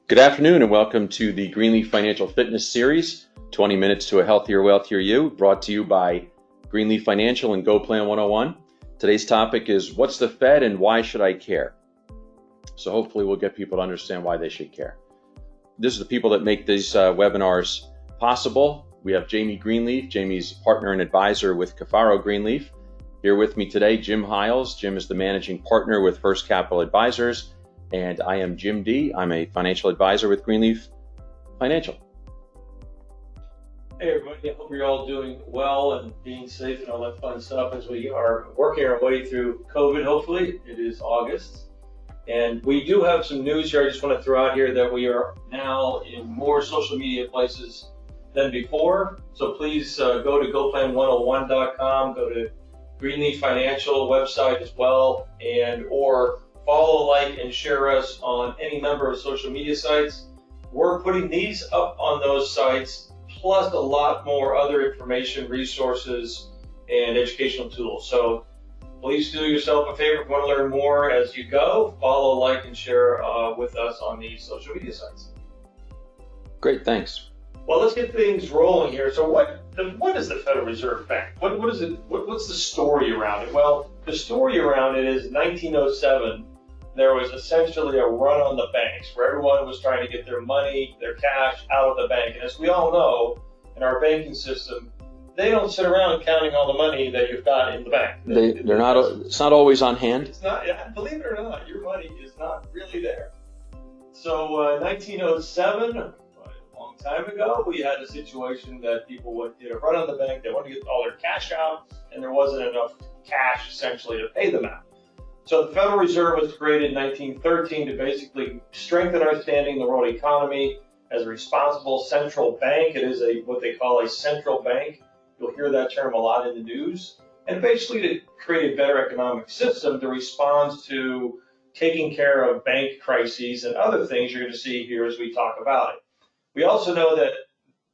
Good afternoon and welcome to the Greenleaf Financial Fitness Series, 20 Minutes to a Healthier, Wealthier You, brought to you by Greenleaf Financial and Go Plan 101. Today's topic is, what's the Fed and why should I care? So hopefully we'll get people to understand why they should care. This is the people that make these webinars possible. We have Jamie Greenleaf. Jamie's partner and advisor with Cafaro Greenleaf. Here with me today, Jim Hiles. Jim is the managing partner with First Capital Advisors. And I am Jim D. I'm a financial advisor with Greenleaf Financial. Hey everybody, I hope you're all doing well and being safe and all that fun stuff as we are working our way through COVID, hopefully. It is August. And we do have some news here I just want to throw out here that we are now in more social media places than before. So please go to goplan101.com, go to Greenleaf Financial website as well, and or follow, like, and share us on any number of social media sites. We're putting these up on those sites, plus a lot more other information, resources, and educational tools. So please do yourself a favor if you want to learn more as you go. Follow, like, and share with us on these social media sites. Great, thanks. Well, let's get things rolling here. So what is the Federal Reserve Bank? What is it? What's the story around it? Well, the story around it is 1907. There was essentially a run on the banks where everyone was trying to get their money, their cash out of the bank. And as we all know, in our banking system, they don't sit around counting all the money that you've got in the bank. It's not always on hand. It's not, believe it or not, your money is not really there. So 1907, a long time ago, we had a situation that people would run on the bank, they wanted to get all their cash out, and there wasn't enough cash essentially to pay them out. So the Federal Reserve was created in 1913 to basically strengthen our standing in the world economy as a responsible central bank. It is what they call a central bank. You'll hear that term a lot in the news. And basically to create a better economic system to respond to taking care of bank crises and other things you're going to see here as we talk about it. We also know that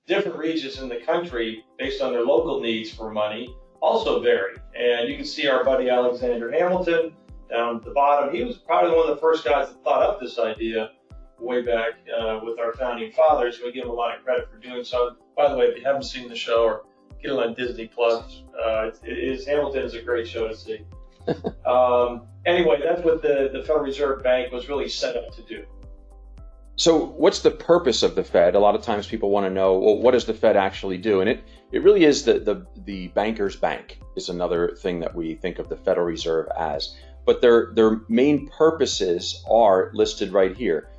different regions in the country, based on their local needs for money, also vary. And you can see our buddy Alexander Hamilton down at the bottom. He was probably one of the first guys that thought up this idea way back with our founding fathers. We give him a lot of credit for doing so. By the way, if you haven't seen the show or get it on Disney Plus, Hamilton is a great show to see. Anyway, that's what the Federal Reserve Bank was really set up to do. So what's the purpose of the Fed? A lot of times people want to know, well, what does the Fed actually do? And it really is the banker's bank is another thing that we think of the Federal Reserve as. But their main purposes are listed right here.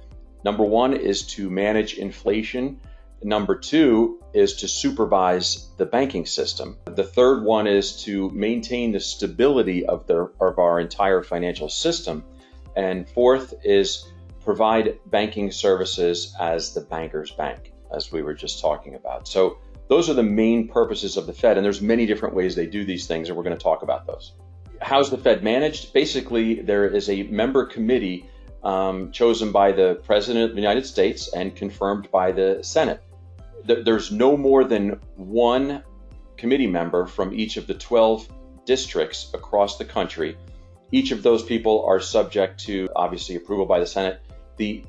Number one is to manage inflation. Number two is to supervise the banking system. The third one is to maintain the stability of our entire financial system. And fourth is provide banking services as the banker's bank, as we were just talking about. So those are the main purposes of the Fed, and there's many different ways they do these things, and we're going to talk about those. How's the Fed managed? Basically, there is a member committee chosen by the President of the United States and confirmed by the Senate. There's no more than one committee member from each of the 12 districts across the country. Each of those people are subject to, obviously, approval by the Senate. The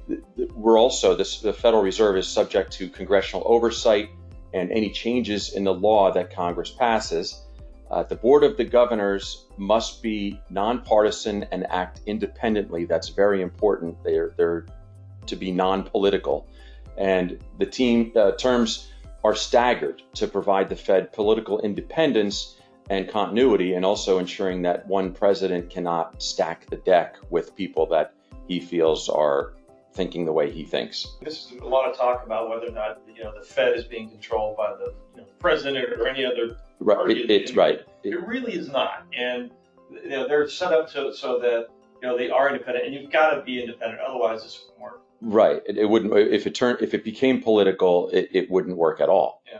Federal Reserve is subject to congressional oversight and any changes in the law that Congress passes. The Board of the Governors must be nonpartisan and act independently. That's very important. They're to be non-political. And the terms are staggered to provide the Fed political independence and continuity, and also ensuring that one president cannot stack the deck with people that he feels are thinking the way he thinks. This is a lot of talk about whether or not the Fed is being controlled by the president or any other party. It's right. It really is not, and they're set up so that they are independent, and you've got to be independent, otherwise this wouldn't work. Right. It wouldn't. If it became political, it wouldn't work at all. Yeah.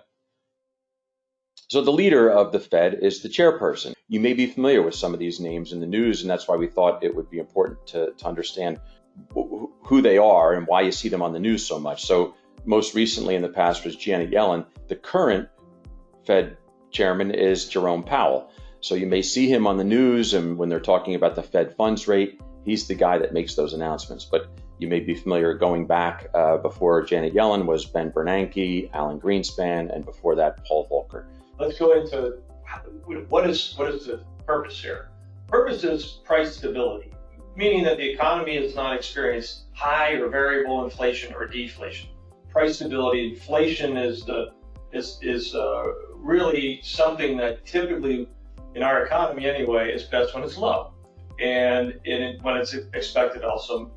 So the leader of the Fed is the chairperson. You may be familiar with some of these names in the news, and that's why we thought it would be important to understand who they are and why you see them on the news so much. So most recently in the past was Janet Yellen. The current Fed chairman is Jerome Powell. So you may see him on the news, and when they're talking about the Fed funds rate, he's the guy that makes those announcements. But You may be familiar going back before Janet Yellen was Ben Bernanke, Alan Greenspan, and before that, Paul Volcker. Let's go into what is the purpose here. Purpose is price stability, meaning that the economy has not experienced high or variable inflation or deflation. Price stability, inflation is really something that typically in our economy anyway is best when it's low, and when it's expected also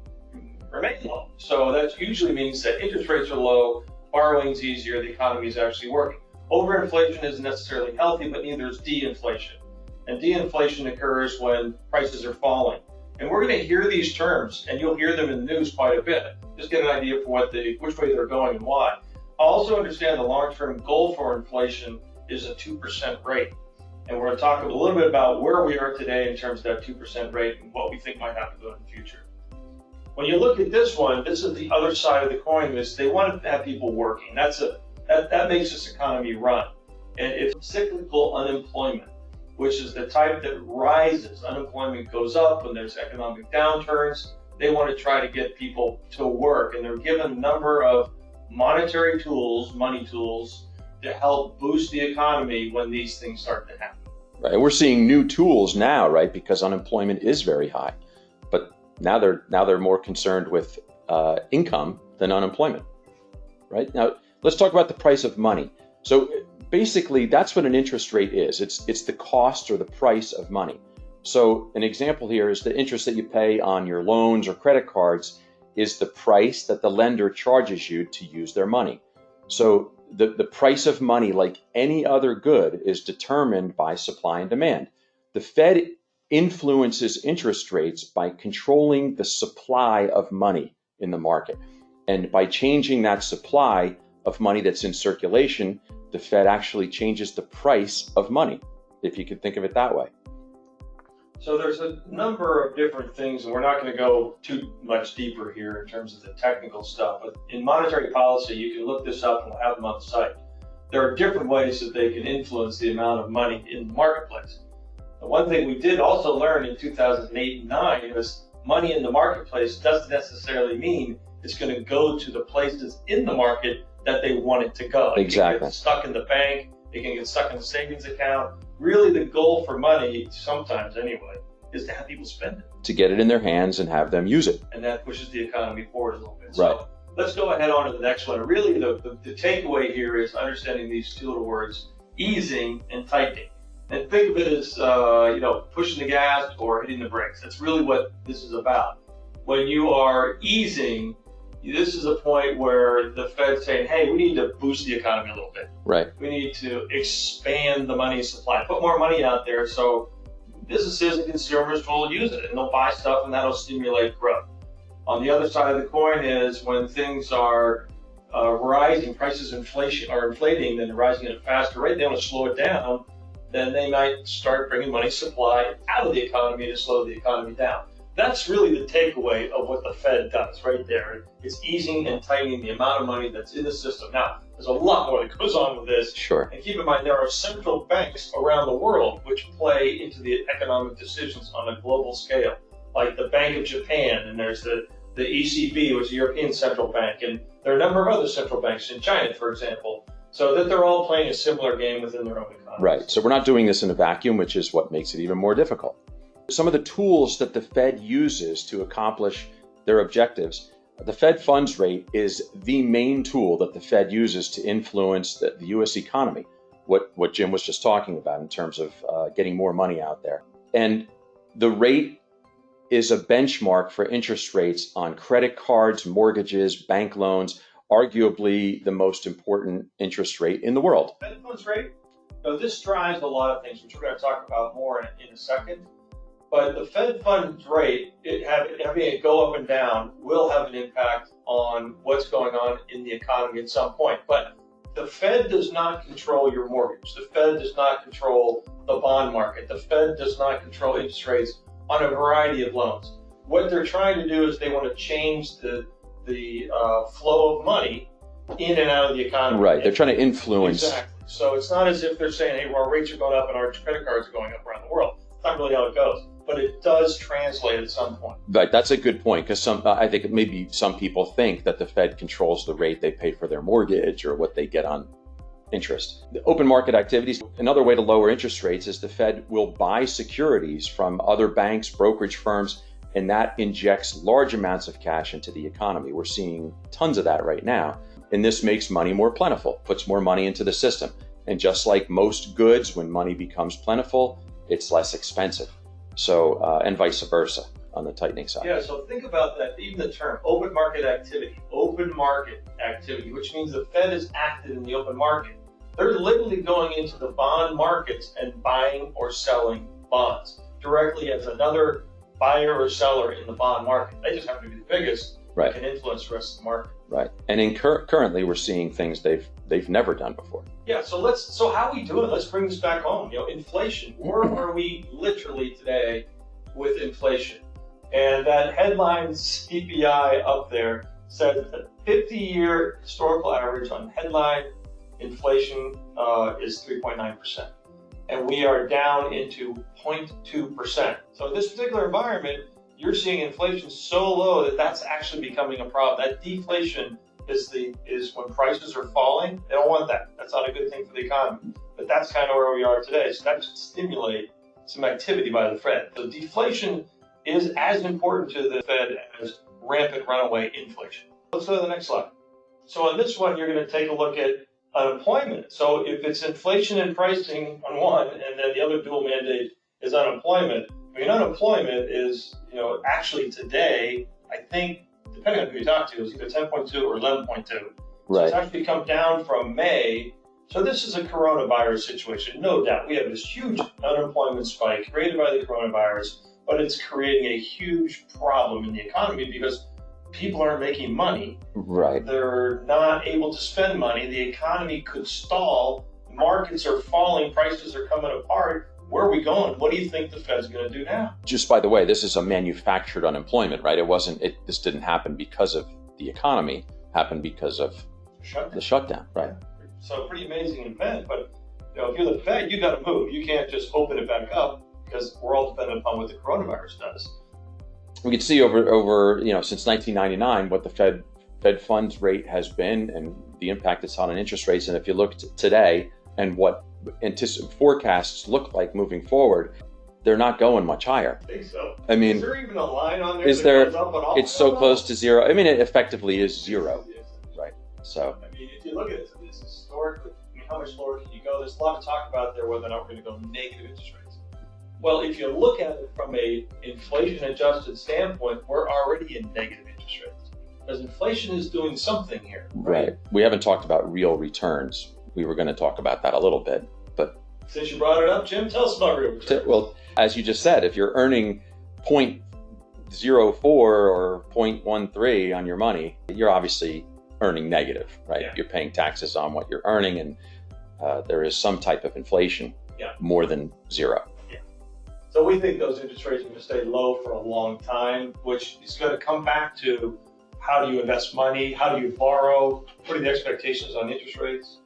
remain low. So that usually means that interest rates are low, borrowing's easier, the economy is actually working. Overinflation isn't necessarily healthy, but neither is de-inflation. And de-inflation occurs when prices are falling. And we're going to hear these terms, and you'll hear them in the news quite a bit. Just get an idea for which way they're going and why. Also understand the long-term goal for inflation is a 2% rate. And we're going to talk a little bit about where we are today in terms of that 2% rate and what we think might happen in the future. When you look at this one, this is the other side of the coin. Is they want to have people working. That makes this economy run. And it's cyclical unemployment, which is the type that rises. Unemployment goes up when there's economic downturns. They want to try to get people to work, and they're given a number of monetary tools, money tools, to help boost the economy when these things start to happen. Right, and we're seeing new tools now, right? Because unemployment is very high, but now they're more concerned with income than unemployment, right? Now let's talk about the price of money. So basically, that's what an interest rate is. It's the cost or the price of money. So an example here is the interest that you pay on your loans or credit cards is the price that the lender charges you to use their money. So the price of money, like any other good, is determined by supply and demand. The Fed influences interest rates by controlling the supply of money in the market. And by changing that supply of money that's in circulation, the Fed actually changes the price of money, if you could think of it that way. So there's a number of different things, and we're not going to go too much deeper here in terms of the technical stuff, but in monetary policy, you can look this up and we'll have them on the site. There are different ways that they can influence the amount of money in the marketplace. The one thing we did also learn in 2008 and 9 is money in the marketplace doesn't necessarily mean it's going to go to the places in the market that they want it to go. Exactly. It can get stuck in the bank, it can get stuck in the savings account. Really, the goal for money, sometimes anyway, is to have people spend it. To get it in their hands and have them use it. And that pushes the economy forward a little bit. Right. So let's go ahead on to the next one. Really, the takeaway here is understanding these two little words, easing and tightening. And think of it as, pushing the gas or hitting the brakes. That's really what this is about. When you are easing, this is a point where the Fed's saying, hey, we need to boost the economy a little bit. Right. We need to expand the money supply, put more money out there so businesses and consumers will use it and they'll buy stuff and that'll stimulate growth. On the other side of the coin is when things are rising, prices are inflating and rising at a faster rate, they want to slow it down, then they might start bringing money supply out of the economy to slow the economy down. That's really the takeaway of what the Fed does right there. It's easing and tightening the amount of money that's in the system. Now, there's a lot more that goes on with this. Sure. And keep in mind, there are central banks around the world which play into the economic decisions on a global scale, like the Bank of Japan, and there's the ECB, which is the European Central Bank, and there are a number of other central banks in China, for example, so that they're all playing a similar game within their own economy. Right. So we're not doing this in a vacuum, which is what makes it even more difficult. Some of the tools that the Fed uses to accomplish their objectives, the Fed funds rate is the main tool that the Fed uses to influence the U.S. economy, what Jim was just talking about in terms of getting more money out there. And the rate is a benchmark for interest rates on credit cards, mortgages, bank loans, arguably the most important interest rate in the world. Fed funds rate, this drives a lot of things, which we're going to talk about more in a second. But the Fed funds rate, having it go up and down, will have an impact on what's going on in the economy at some point. But the Fed does not control your mortgage. The Fed does not control the bond market. The Fed does not control interest rates on a variety of loans. What they're trying to do is they want to change the flow of money in and out of the economy. Right. They're trying to influence. Exactly. So it's not as if they're saying, hey, well, our rates are going up and our credit cards are going up around the world. It's not really how it goes. but it does translate at some point. Right, that's a good point, because I think maybe some people think that the Fed controls the rate they pay for their mortgage or what they get on interest. The open market activities, another way to lower interest rates is the Fed will buy securities from other banks, brokerage firms, and that injects large amounts of cash into the economy. We're seeing tons of that right now. And this makes money more plentiful, puts more money into the system. And just like most goods, when money becomes plentiful, it's less expensive. So, and vice versa on the tightening side. Yeah, so think about that, even the term open market activity, which means the Fed is active in the open market. They're literally going into the bond markets and buying or selling bonds directly as another buyer or seller in the bond market. They just happen to be the biggest, right, and influence the rest of the market. Right, and currently we're seeing things they've never done before. Yeah, so how are we doing? Let's bring this back home. Inflation. Where are we literally today with inflation? And that headline CPI up there said that 50-year historical average on headline inflation is 3.9%. And we are down into 0.2%. So in this particular environment, you're seeing inflation so low that that's actually becoming a problem. That deflation is when prices are falling. They don't want that. That's not a good thing for the economy. But that's kind of where we are today. So that should stimulate some activity by the Fed. So deflation is as important to the Fed as rampant runaway inflation. Let's go to the next slide. So on this one, you're going to take a look at unemployment. So if it's inflation and pricing on one, and then the other dual mandate is unemployment, unemployment is, actually today, I think, depending on who you talk to, is either 10.2 or 11.2. So right. It's actually come down from May. So this is a coronavirus situation, no doubt. We have this huge unemployment spike created by the coronavirus, but it's creating a huge problem in the economy because people aren't making money. Right. They're not able to spend money. The economy could stall. Markets are falling. Prices are coming apart. Where are we going? What do you think the Fed's going to do now? Just by the way, this is a manufactured unemployment, right? This didn't happen because of the economy. It happened because of the shutdown, right? So pretty amazing event. But if you're the Fed, you got to move. You can't just open it back up because we're all dependent upon what the coronavirus does. We can see over since 1999 what the Fed funds rate has been and the impact it's had on interest rates. And if you look today and what forecasts look like moving forward, they're not going much higher. I think so. I mean, is there even a line on there? Is there? Goes up and off? It's so close to zero. I mean, it effectively is zero, right? So. I mean, if you look at this historically, how much lower can you go? There's a lot of talk about there whether or not we're going to go negative interest rates. Well, if you look at it from a inflation-adjusted standpoint, we're already in negative interest rates because inflation is doing something here. Right. We haven't talked about real returns. We were going to talk about that a little bit, but since you brought it up, Jim, tell us about real returns. Well, as you just said, if you're earning 0.04 or 0.13 on your money, you're obviously earning negative, right? Yeah. You're paying taxes on what you're earning, and there is some type of inflation, more than zero. Yeah. So we think those interest rates are going to stay low for a long time, which is going to come back to how do you invest money, how do you borrow, what are the expectations on interest rates.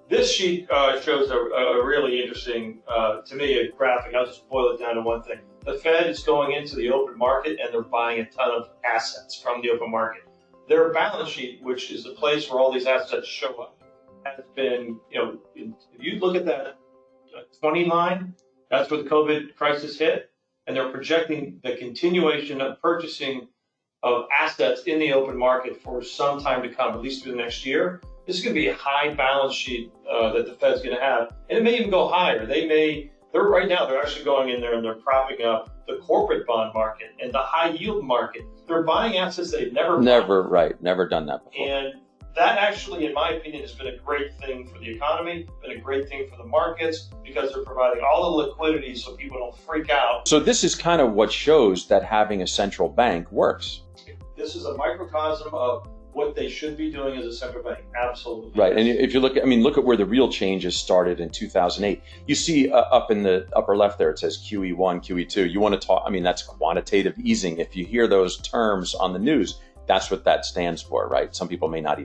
This sheet shows a really interesting, to me, a graphic. I'll just boil it down to one thing. The Fed is going into the open market and they're buying a ton of assets from the open market. Their balance sheet, which is the place where all these assets show up, has been, if you look at that 20 line, that's where the COVID crisis hit, and they're projecting the continuation of purchasing of assets in the open market for some time to come, at least through the next year. This is going to be a high balance sheet that the Fed's going to have, and it may even go higher. They're actually going in there and they're propping up the corporate bond market and the high yield market. They're buying assets they've never done that before. And that actually, in my opinion, has been a great thing for the economy, been a great thing for the markets because they're providing all the liquidity so people don't freak out. So this is kind of what shows that having a central bank works. This is a microcosm of what they should be doing as a central bank. Absolutely. Right. And if you look at where the real changes started in 2008. You see up in the upper left there, it says QE1, QE2. You want to talk, that's quantitative easing. If you hear those terms on the news, that's what that stands for, right? Some people may not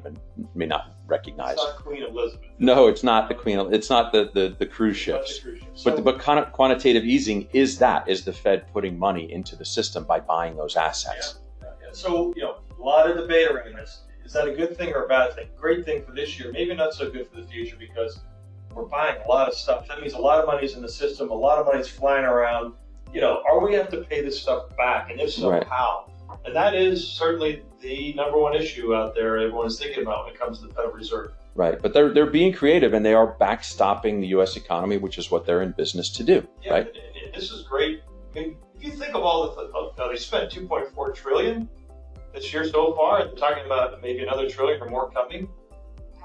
recognize. It's not Queen Elizabeth. No, it's not the Queen. It's not the cruise ships. But quantitative easing is the Fed putting money into the system by buying those assets. Yeah. So, a lot of debate around this. Is that a good thing or a bad thing? Great thing for this year, maybe not so good for the future because we're buying a lot of stuff. That means a lot of money is in the system, a lot of money is flying around. Are we have to pay this stuff back? And if so, right. How? And that is certainly the number one issue out there everyone is thinking about when it comes to the Federal Reserve. Right, but they're being creative and they are backstopping the U.S. economy, which is what they're in business to do. Yeah, right? And this is great. I mean, if you think of all they spent $2.4 trillion this year so far, and they're talking about maybe another $1 trillion or more coming.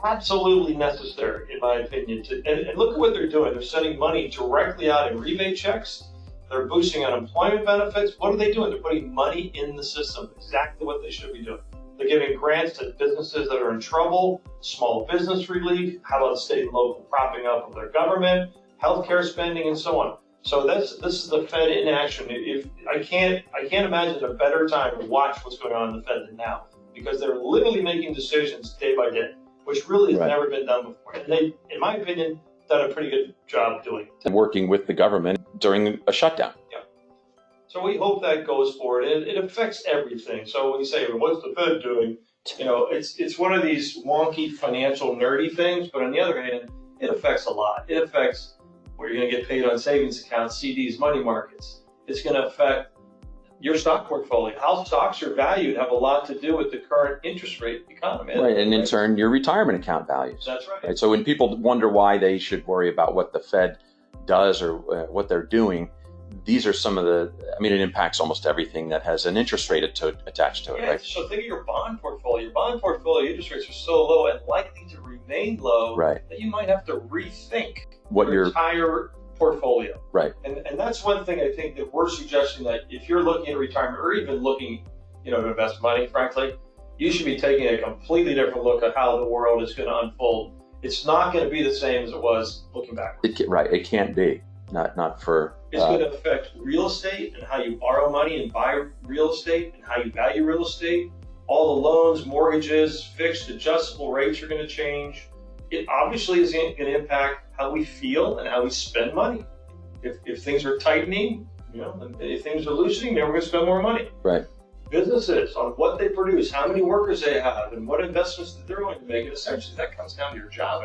Absolutely necessary, in my opinion. And look at what they're doing. They're sending money directly out in rebate checks. They're boosting unemployment benefits. What are they doing? They're putting money in the system, exactly what they should be doing. They're giving grants to businesses that are in trouble, small business relief, how about state and local propping up of their government, healthcare spending, and so on. So this is the Fed in action. If I can't imagine a better time to watch what's going on in the Fed than now, because they're literally making decisions day by day, which really has never been done before. And they, in my opinion, done a pretty good job doing it. And working with the government during a shutdown. Yeah. So we hope that goes forward. And it affects everything. So when you say, well, what's the Fed doing? It's one of these wonky financial nerdy things, but on the other hand, it affects a lot. It affects where you're going to get paid on savings accounts, CDs, money markets. It's going to affect your stock portfolio. How stocks are valued have a lot to do with the current interest rate economy. Right, and in turn, your retirement account values. That's right. So when people wonder why they should worry about what the Fed does or what they're doing, these are some of it impacts almost everything that has an interest rate attached to it, right? So think of your bond portfolio. Your bond portfolio interest rates are so low and likely to remain low that you might have to rethink your entire portfolio. Right. And that's one thing I think that we're suggesting, that if you're looking at retirement or even looking, to invest money, frankly, you should be taking a completely different look at how the world is going to unfold. It's not going to be the same as it was looking backwards. It can't be. Not for... It's going to affect real estate and how you borrow money and buy real estate and how you value real estate. All the loans, mortgages, fixed, adjustable rates are going to change. It obviously is going to impact how we feel and how we spend money. If things are tightening, and if things are loosening, then we're going to spend more money. Right. Businesses, on what they produce, how many workers they have, and what investments that they're going to make. And essentially, that comes down to your job.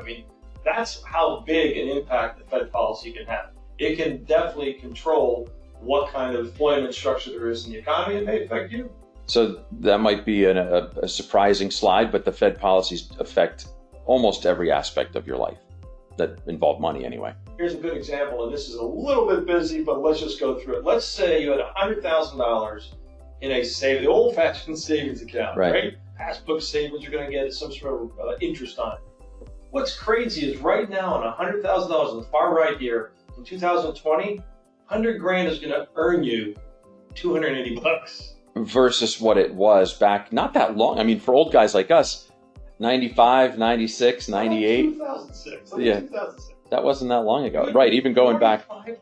That's how big an impact the Fed policy can have. It can definitely control what kind of employment structure there is in the economy. It may affect you. So that might be a surprising slide, but the Fed policies affect almost every aspect of your life that involve money anyway. Here's a good example, and this is a little bit busy, but let's just go through it. Let's say you had $100,000 in the old-fashioned savings account, right? Passbook savings, you're going to get some sort of interest on it. What's crazy is right now on $100,000 on the far right here, in 2020, $100,000 is going to earn you $280 versus what it was back not that long. For old guys like us, 95, 96, 98. 2006. Yeah, 2006. That wasn't that long ago. Right, even going back $500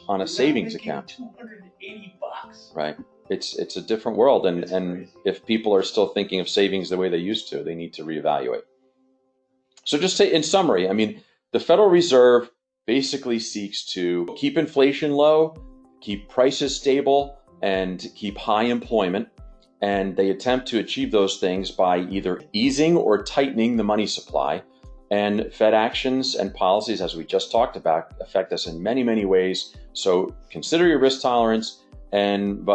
on a savings account. $280. Right. It's a different world, and if people are still thinking of savings the way they used to, they need to reevaluate. So just say in summary, the Federal Reserve basically seeks to keep inflation low, keep prices stable, and keep high employment. And they attempt to achieve those things by either easing or tightening the money supply. And Fed actions and policies, as we just talked about, affect us in many, many ways. So consider your risk tolerance and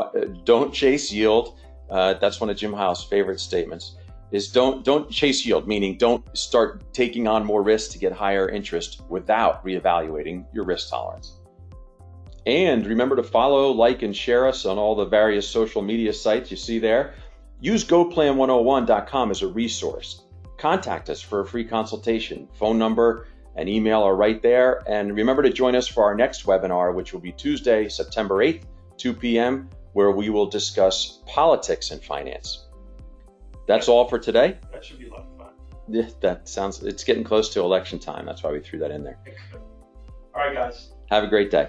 don't chase yield. That's one of Jim Howe's favorite statements. Is don't chase yield, meaning don't start taking on more risk to get higher interest without reevaluating your risk tolerance. And remember to follow, like, and share us on all the various social media sites you see there. Use GoPlan101.com as a resource. Contact us for a free consultation. Phone number and email are right there. And remember to join us for our next webinar, which will be Tuesday, September 8th, 2 p.m., where we will discuss politics and finance. That's all for today. That should be a lot of fun. Yeah, it's getting close to election time. That's why we threw that in there. All right, guys. Have a great day.